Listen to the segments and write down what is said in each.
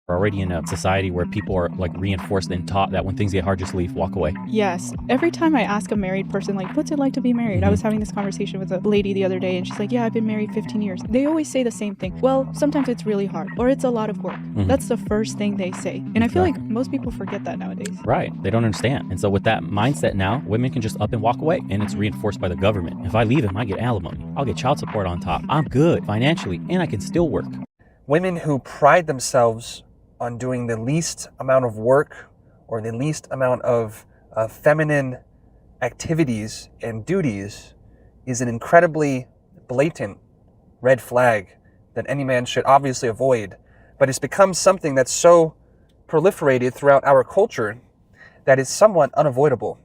We're already in a society where people are like reinforced and taught that when things get hard, just leave, walk away. Yes. Every time I ask a married person, like, what's it like to be married? I was having this conversation with a lady the other day, and she's like, yeah, I've been married 15 years. They always say the same thing. Well, sometimes it's really hard, or it's a lot of work. That's the first thing they say. And I feel like most people forget that nowadays. Right. They don't understand. And so with that mindset now, women can just up and walk away, and it's reinforced by the government. If I leave him, I get alimony. I'll get child support on top. I'm good financially, and I can still work. Women who pride themselves on doing the least amount of work or the least amount of feminine activities and duties is an incredibly blatant red flag that any man should obviously avoid. But it's become something that's so proliferated throughout our culture that is somewhat unavoidable.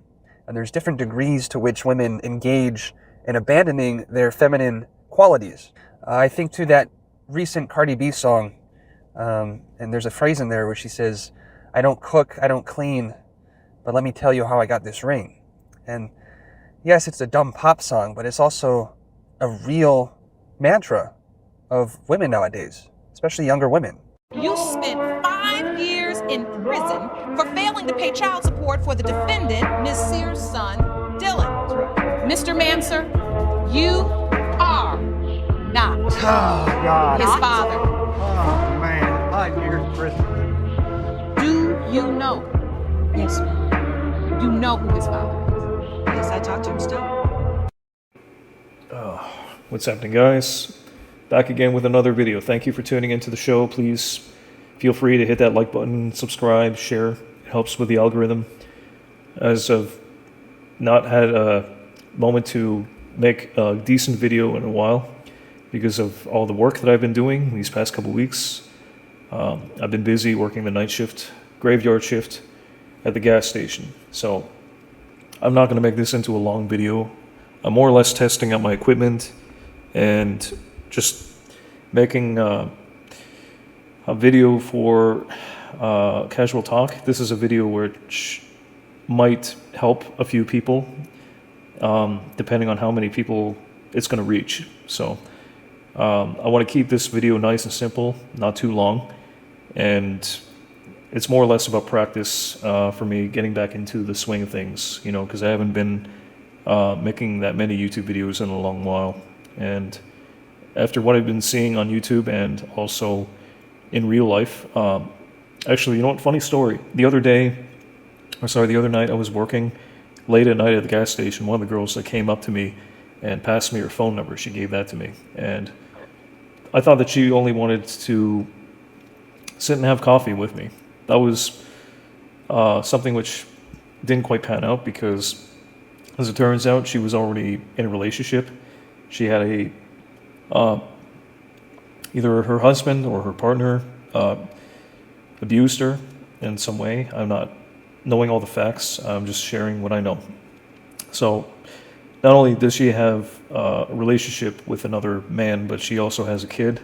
And there's different degrees to which women engage in abandoning their feminine qualities. I think to that recent Cardi B song, and there's a phrase in there where she says, I don't cook, I don't clean, but let me tell you how I got this ring. And yes, it's a dumb pop song, but it's also a real mantra of women nowadays, especially younger women. You spent 5 years in prison for failing to pay child support for the defendant, Ms. Sears' son, Dylan. Mr. Manser, you are not his father. Oh, man, 5 years in prison. Do you know? Yes, ma'am. You know who his father is. Yes, I talk to him still. What's happening, guys? Back again with another video. Thank you for tuning into the show. Please feel free to hit that like button, subscribe, share. It helps with the algorithm. As I've not had a moment to make a decent video in a while because of all the work that I've been doing these past couple weeks. I've been busy working the night shift, graveyard shift at the gas station. So I'm not going to make this into a long video. I'm more or less testing out my equipment and just making a video for Casual Talk. This is a video which might help a few people, depending on how many people it's going to reach. So I want to keep this video nice and simple, not too long, and it's more or less about practice for me getting back into the swing of things, you know, because I haven't been making that many YouTube videos in a long while. And after what I've been seeing on YouTube and also in real life, actually, you know what, funny story. The other night I was working late at night at the gas station. One of the girls that came up to me and passed me her phone number, she gave that to me. And I thought that she only wanted to sit and have coffee with me. That was something which didn't quite pan out because, as it turns out, she was already in a relationship. She had either her husband or her partner abused her in some way. I'm not knowing all the facts. I'm just sharing what I know. So not only does she have a relationship with another man, but she also has a kid,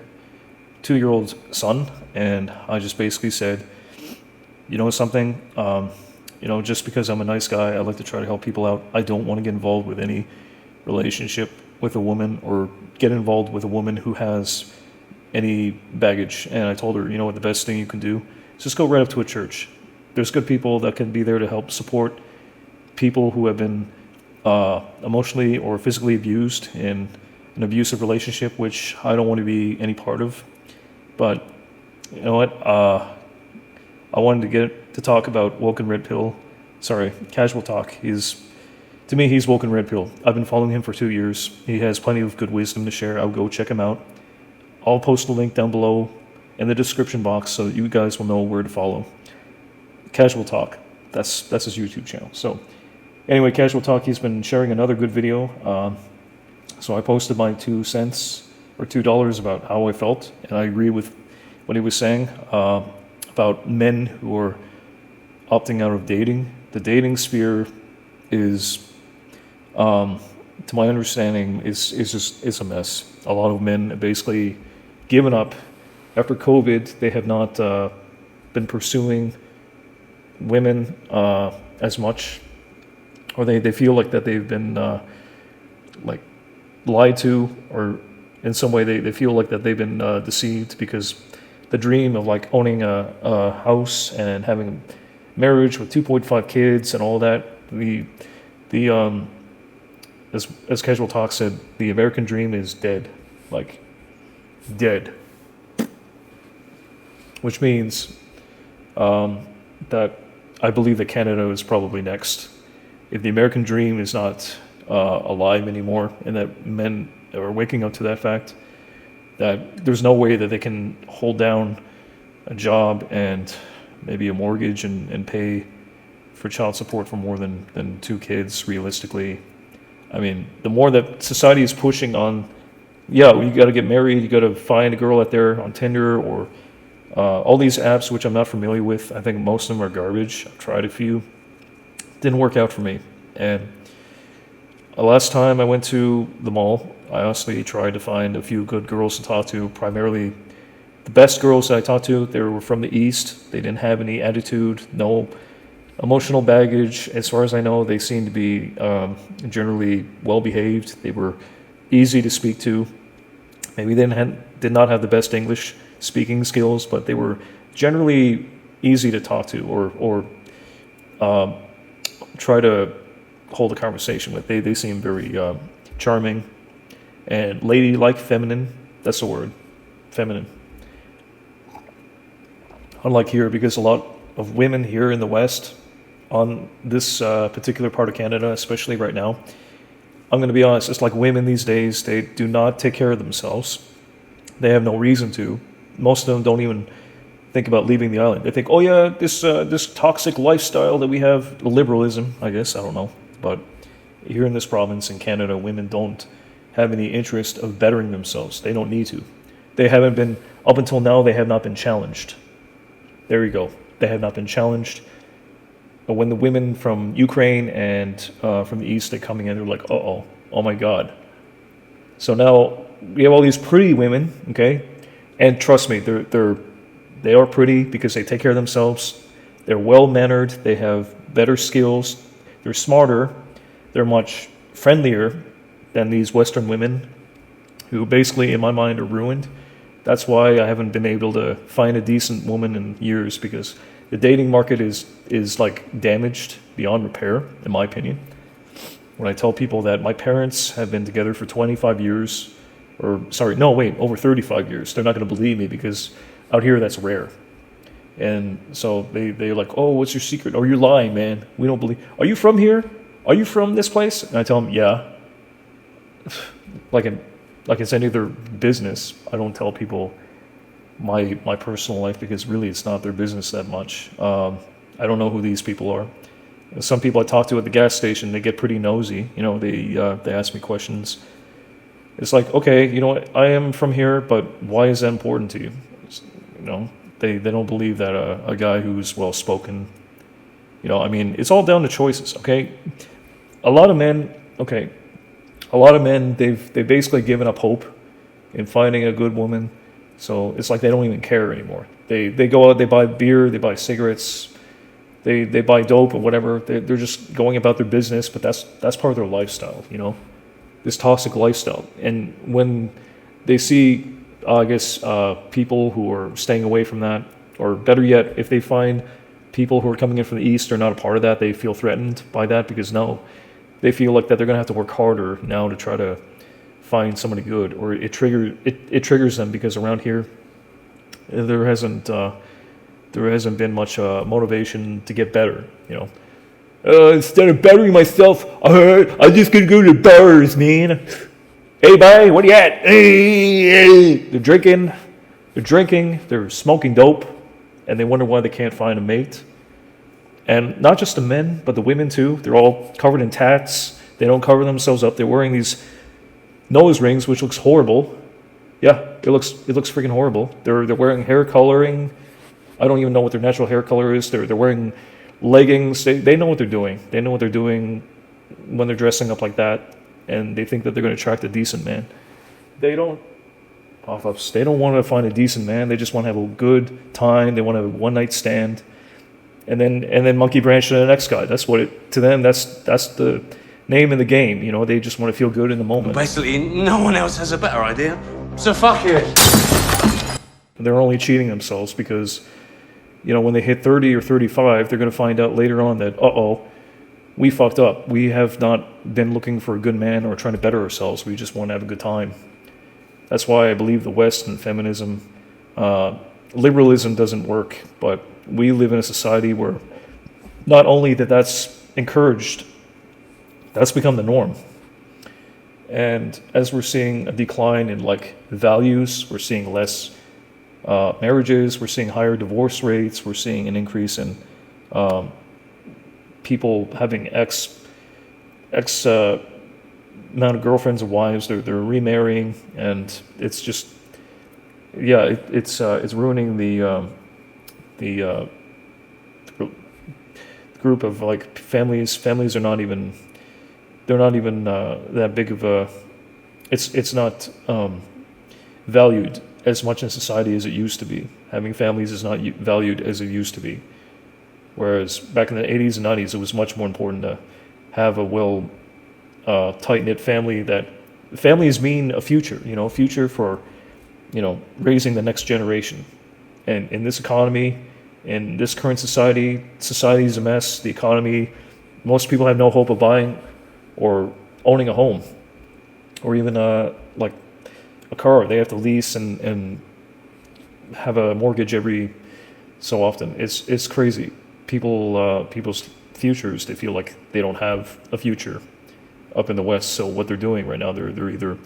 2-year-old son. And I just basically said, you know something, you know, just because I'm a nice guy, I like to try to help people out. I don't want to get involved with any relationship with a woman or get involved with a woman who has any baggage. And I told her, you know what, the best thing you can do is just go right up to a church. There's good people that can be there to help support people who have been emotionally or physically abused in an abusive relationship, which I don't want to be any part of. But you know what, I wanted to get to talk about Woken Red Pill. Sorry, Casual Talk. To me, he's Woken Red Pill. I've been following him for 2 years. He has plenty of good wisdom to share. I'll go check him out. I'll post a link down below in the description box so that you guys will know where to follow. Casual Talk. That's his YouTube channel. So anyway, Casual Talk, he's been sharing another good video. So I posted my 2 cents or $2 about how I felt, and I agree with what he was saying about men who are opting out of dating. The dating sphere is, to my understanding, is a mess. A lot of men have basically given up. After COVID, they have not been pursuing women as much, or they feel like that they've been like lied to, or in some way they feel like that they've been deceived, because the dream of like owning a house and having marriage with 2.5 kids and all that. As Casual Talk said, the American dream is dead, like dead. Which means that I believe that Canada is probably next. If the American dream is not alive anymore, and that men are waking up to that fact, that there's no way that they can hold down a job and maybe a mortgage and pay for child support for more than 2 kids realistically. I mean, the more that society is pushing on, yeah, you got to get married, you got to find a girl out there on Tinder or all these apps, which I'm not familiar with. I think most of them are garbage. I've tried a few. Didn't work out for me. And last time I went to the mall, I honestly tried to find a few good girls to talk to. Primarily, the best girls that I talked to, they were from the East. They didn't have any attitude, no emotional baggage. As far as I know, they seemed to be generally well-behaved. They were easy to speak to. Maybe they did not have the best English speaking skills, but they were generally easy to talk to or try to hold a conversation with. They seem very charming and ladylike, feminine. That's the word, feminine. Unlike here, because a lot of women here in the West, on this particular part of Canada, especially right now, I'm going to be honest, it's like women these days, they do not take care of themselves. They have no reason to. Most of them don't even think about leaving the island. They think, oh yeah, this toxic lifestyle that we have, liberalism, I guess, I don't know. But here in this province in Canada, women don't have any interest of bettering themselves. They don't need to. They haven't been, up until now, they have not been challenged. There you go. They have not been challenged. But when the women from Ukraine and from the East are coming in, they're like, uh-oh, oh my God. So now we have all these pretty women, okay? And trust me, they are pretty because they take care of themselves. They're well-mannered. They have better skills. They're smarter. They're much friendlier than these Western women who basically, in my mind, are ruined. That's why I haven't been able to find a decent woman in years, because the dating market is like damaged beyond repair, in my opinion. When I tell people that my parents have been together for 25 years, over 35 years, they're not going to believe me, because out here that's rare. And so they're like, oh, what's your secret? Oh, you're lying, man. We don't believe. Are you from here? Are you from this place? And I tell them, yeah. Like it's any other business. I don't tell people my personal life, because really it's not their business that much. I don't know who these people are. Some people I talk to at the gas station, they get pretty nosy. You know, they ask me questions. It's like, okay, you know what? I am from here, but why is that important to you? You know, they don't believe that a guy who's well spoken. You know, I mean, it's all down to choices. Okay, a lot of men, they've basically given up hope in finding a good woman. So it's like they don't even care anymore. They go out, they buy beer, they buy cigarettes, they buy dope or whatever. They're just going about their business, but that's part of their lifestyle, you know, this toxic lifestyle. And when they see, people who are staying away from that, or better yet, if they find people who are coming in from the East are not a part of that, they feel threatened by that, because they feel like that they're going to have to work harder now to try to find somebody good, or it triggers them, because around here there hasn't been much motivation to get better. You know, instead of bettering myself, I'm just gonna go to bars, man. Hey, bye, what are you at? Hey. They're drinking, they're smoking dope, and they wonder why they can't find a mate. And not just the men, but the women too. They're all covered in tats. They don't cover themselves up. They're wearing these nose rings, which looks horrible. Yeah, it looks freaking horrible. They're wearing hair coloring. I don't even know what their natural hair color is. They're wearing leggings. They know what they're doing. They know what they're doing when they're dressing up like that, and they think that they're going to attract a decent man. They don't pop-ups. They don't want to find a decent man. They just want to have a good time. They want to have a one-night stand, and then monkey branch to the next guy. That's what it to them. That's the name of the game. You know, they just want to feel good in the moment. Basically, no one else has a better idea, so fuck it. They're only cheating themselves because, when they hit 30 or 35, they're going to find out later on that, we fucked up. We have not been looking for a good man or trying to better ourselves. We just want to have a good time. That's why I believe the West and feminism, liberalism doesn't work, but we live in a society where not only that's encouraged, that's become the norm. And as we're seeing a decline in values, we're seeing less marriages, we're seeing higher divorce rates, we're seeing an increase in people having X amount of girlfriends and wives. They're remarrying, and it's just it's ruining the group of families. Families are not even that big of a. It's not valued as much in society as it used to be. Having families is not valued as it used to be. Whereas back in the 80s and 90s, it was much more important to have a tight-knit family. That families mean a future, a future for, raising the next generation. And in this economy, in this current society is a mess. The economy, most people have no hope of buying or owning a home, or even a car. They have to lease and have a mortgage every so often. It's crazy. People's futures, they feel like they don't have a future up in the West. So what they're doing right now, they're either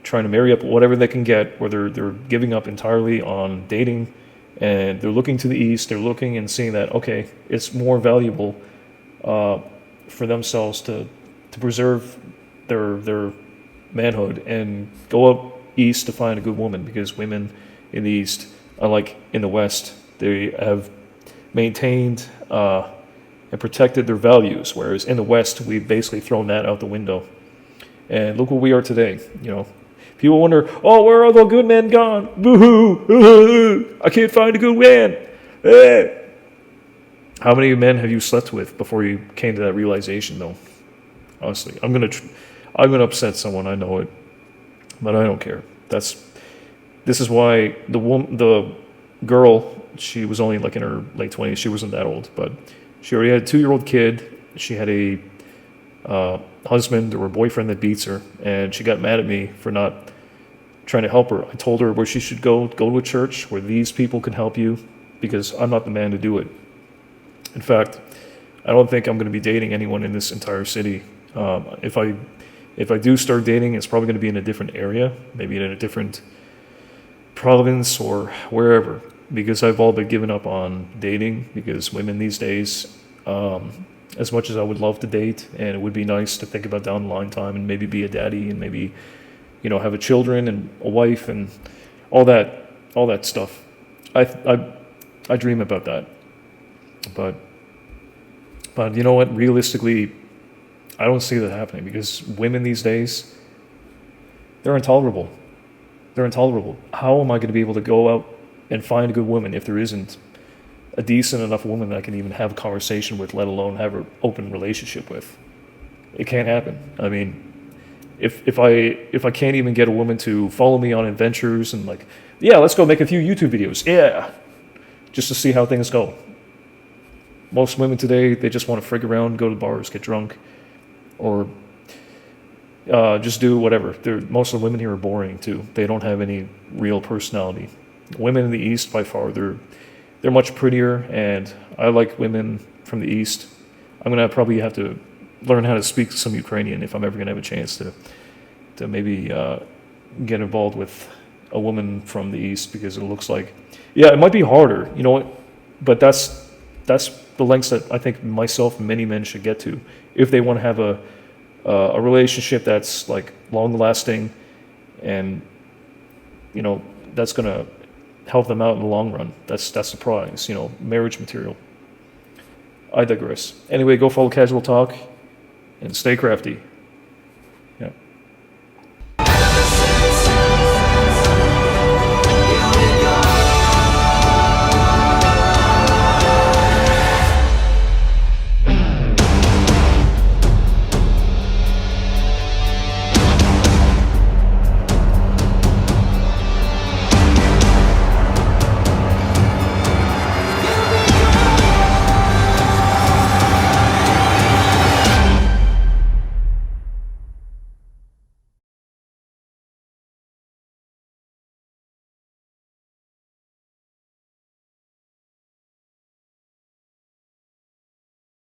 trying to marry up whatever they can get, or they're giving up entirely on dating, and they're looking to the East. They're looking and seeing that, okay, it's more valuable for themselves to preserve their manhood and go up East to find a good woman, because women in the East, unlike in the West, they have maintained and protected their values, whereas in the West, we've basically thrown that out the window. And look where we are today. People wonder, where are the good men gone? Boo-hoo! I can't find a good man. How many men have you slept with before you came to that realization, though? Honestly, I'm gonna upset someone. I know it, but I don't care. This is why the girl, she was only in her late 20s. She wasn't that old, but she already had a 2-year-old kid. She had a husband or a boyfriend that beats her, and she got mad at me for not trying to help her. I told her where she should go to a church where these people can help you, because I'm not the man to do it. In fact, I don't think I'm going to be dating anyone in this entire city. If I do start dating, it's probably going to be in a different area, maybe in a different province or wherever, because I've all but given up on dating, because women these days, as much as I would love to date, and it would be nice to think about down the line time and maybe be a daddy and maybe, have a children and a wife and all that stuff. I dream about that. But you know what? Realistically, I don't see that happening, because women these days, they're intolerable. They're intolerable. How am I going to be able to go out and find a good woman if there isn't a decent enough woman that I can even have a conversation with, let alone have an open relationship with? It can't happen. I mean, if I can't even get a woman to follow me on adventures and let's go make a few YouTube videos, just to see how things go. Most women today, they just want to frig around, go to bars, get drunk, or just do whatever. Most of the women here are boring too. They don't have any real personality. Women in the East, by far, they're much prettier, and I like women from the East. I'm gonna probably have to learn how to speak some Ukrainian if I'm ever gonna have a chance to maybe get involved with a woman from the East, because it looks like, it might be harder, but that's the lengths that I think myself and many men should get to if they want to have a relationship that's long lasting, and that's gonna help them out in the long run. That's the prize, marriage material. I digress. Anyway, go follow Casual Talk and stay crafty.